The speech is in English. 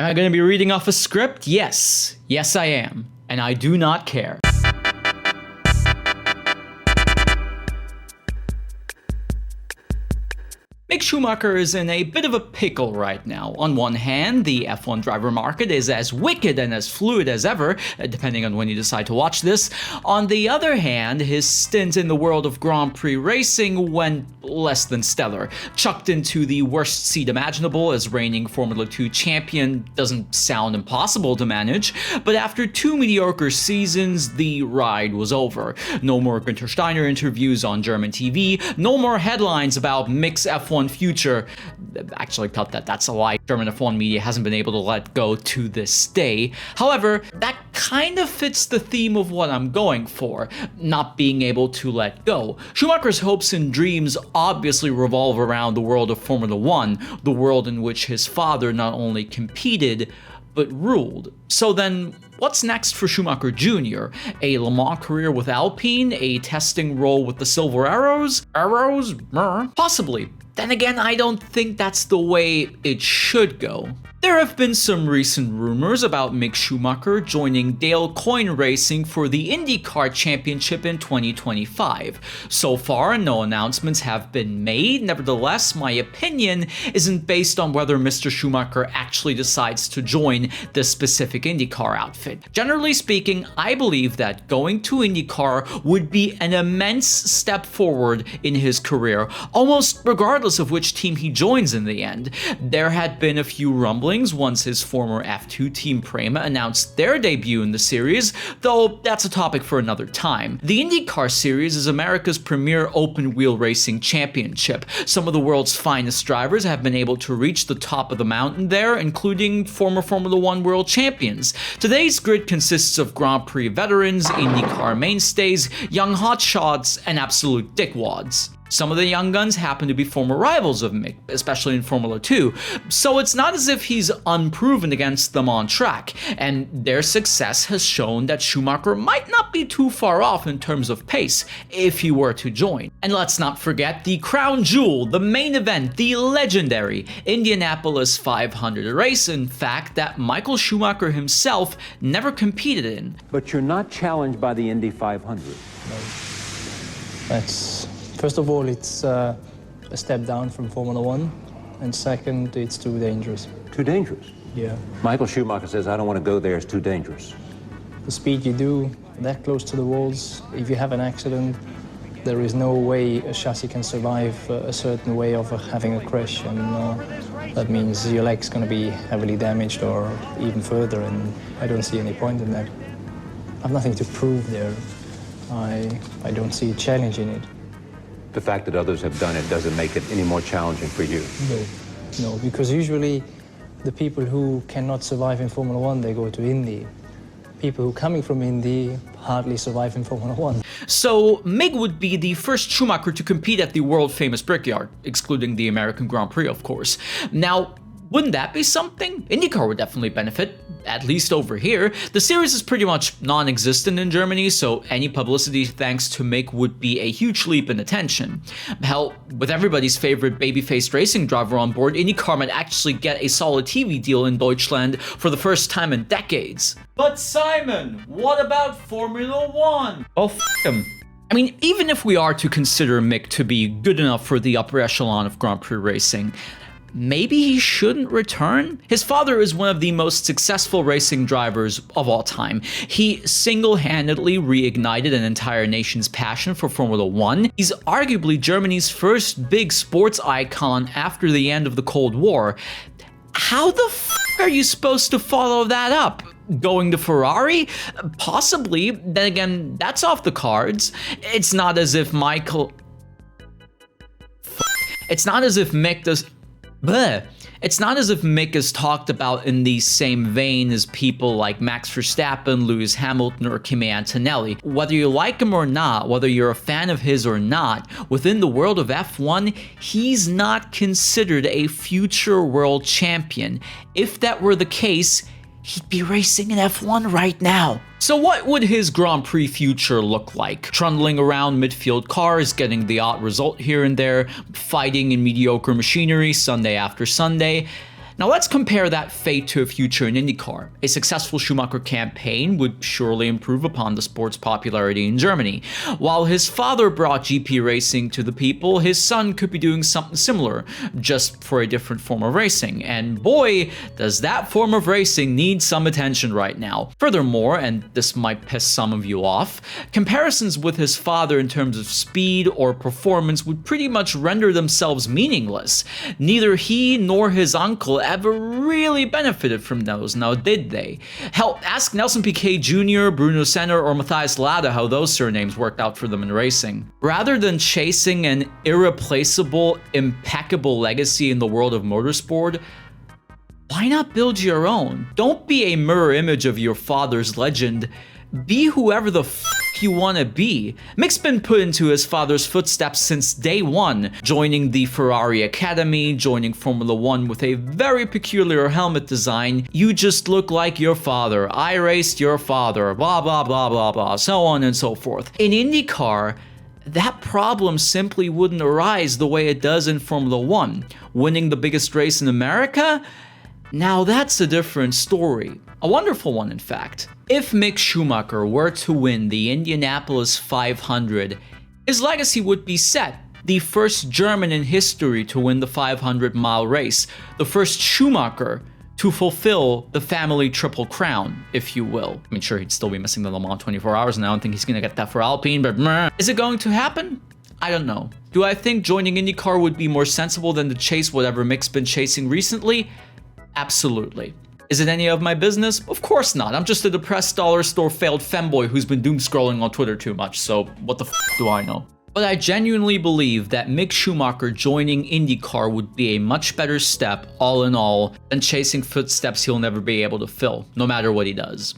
Am I going to be reading off a script? Yes. Yes, I am. And I do not care. Mick Schumacher is in a bit of a pickle right now. On one hand, the F1 driver market is as wicked and as fluid as ever, depending on when you decide to watch this. On the other hand, his stint in the world of Grand Prix racing went less than stellar. Chucked into the worst seat imaginable as reigning Formula 2 champion doesn't sound impossible to manage, but after 2 mediocre seasons, the ride was over. No more Günther Steiner interviews on German TV, no more headlines about Mick's F1 future. Actually, cut that. That's a lie. German F1 media hasn't been able to let go to this day. However, that kind of fits the theme of what I'm going for, not being able to let go. Schumacher's hopes and dreams obviously revolve around the world of Formula 1, the world in which his father not only competed, but ruled. So then, what's next for Schumacher Jr.? A Le Mans career with Alpine? A testing role with the Silver Arrows? Arrows? Possibly. Then again, I don't think that's the way it should go. There have been some recent rumors about Mick Schumacher joining Dale Coyne Racing for the IndyCar Championship in 2025. So far, no announcements have been made. Nevertheless, my opinion isn't based on whether Mr. Schumacher actually decides to join this specific IndyCar outfit. Generally speaking, I believe that going to IndyCar would be an immense step forward in his career, almost regardless of which team he joins in the end. There had been a few rumblings once his former F2 team Prema announced their debut in the series, though that's a topic for another time. The IndyCar series is America's premier open-wheel racing championship. Some of the world's finest drivers have been able to reach the top of the mountain there, including former Formula 1 world champions. Today's grid consists of Grand Prix veterans, IndyCar mainstays, young hotshots, and absolute dickwads. Some of the young guns happen to be former rivals of Mick, especially in Formula 2, so it's not as if he's unproven against them on track, and their success has shown that Schumacher might not be too far off in terms of pace if he were to join. And let's not forget the crown jewel, the main event, the legendary Indianapolis 500, a race, in fact, that Michael Schumacher himself never competed in. But you're not challenged by the Indy 500. No. First of all, it's a step down from Formula 1, and second, it's too dangerous. Too dangerous? Yeah. Michael Schumacher says, I don't want to go there, it's too dangerous. The speed you do, that close to the walls, if you have an accident, there is no way a chassis can survive a certain way of having a crash, and that means your leg's going to be heavily damaged or even further, and I don't see any point in that. I have nothing to prove there. I don't see a challenge in it. The fact that others have done it doesn't make it any more challenging for you? No, because usually the people who cannot survive in Formula 1, they go to Indy. People who coming from Indy hardly survive in Formula 1. So Mick would be the first Schumacher to compete at the world-famous Brickyard, excluding the American Grand Prix, of course. Now, wouldn't that be something? IndyCar would definitely benefit, at least over here. The series is pretty much non-existent in Germany, so any publicity thanks to Mick would be a huge leap in attention. Hell, with everybody's favorite baby-faced racing driver on board, IndyCar might actually get a solid TV deal in Deutschland for the first time in decades. But Simon, what about Formula 1? Oh, f*** him. I mean, even if we are to consider Mick to be good enough for the upper echelon of Grand Prix racing, maybe he shouldn't return? His father is one of the most successful racing drivers of all time. He single-handedly reignited an entire nation's passion for Formula 1. He's arguably Germany's first big sports icon after the end of the Cold War. How the f*** are you supposed to follow that up? Going to Ferrari? Possibly. Then again, that's off the cards. It's not as if It's not as if Mick does... It's not as if Mick is talked about in the same vein as people like Max Verstappen, Lewis Hamilton, or Kimi Antonelli. Whether you like him or not, whether you're a fan of his or not, within the world of F1, he's not considered a future world champion. If that were the case, he'd be racing in F1 right now. So what would his Grand Prix future look like? Trundling around midfield cars, getting the odd result here and there, fighting in mediocre machinery Sunday after Sunday? Now let's compare that fate to a future in IndyCar. A successful Schumacher campaign would surely improve upon the sport's popularity in Germany. While his father brought GP racing to the people, his son could be doing something similar, just for a different form of racing. And boy, does that form of racing need some attention right now. Furthermore, and this might piss some of you off, comparisons with his father in terms of speed or performance would pretty much render themselves meaningless. Neither he nor his uncle ever really benefited from those, now did they? Hell, ask Nelson Piquet Jr., Bruno Senna, or Matthias Lada how those surnames worked out for them in racing. Rather than chasing an irreplaceable, impeccable legacy in the world of motorsport, why not build your own? Don't be a mirror image of your father's legend. Be whoever the f you want to be. Mick's been put into his father's footsteps since day one, joining the Ferrari Academy, joining Formula 1 with a very peculiar helmet design. You just look like your father. I raced your father. Blah, blah, blah, blah, blah, so on and so forth. In IndyCar, that problem simply wouldn't arise the way it does in Formula 1. Winning the biggest race in America? Now that's a different story. A wonderful one, in fact. If Mick Schumacher were to win the Indianapolis 500, his legacy would be set. The first German in history to win the 500-mile race. The first Schumacher to fulfill the family triple crown, if you will. I mean, sure, he'd still be missing the Le Mans 24 hours, and I don't think he's gonna get that for Alpine, but meh. Is it going to happen? I don't know. Do I think joining IndyCar would be more sensible than to chase whatever Mick's been chasing recently? Absolutely. Is it any of my business? Of course not. I'm just a depressed dollar store failed femboy who's been doom scrolling on Twitter too much, so what the f do I know? But I genuinely believe that Mick Schumacher joining IndyCar would be a much better step, all in all, than chasing footsteps he'll never be able to fill, no matter what he does.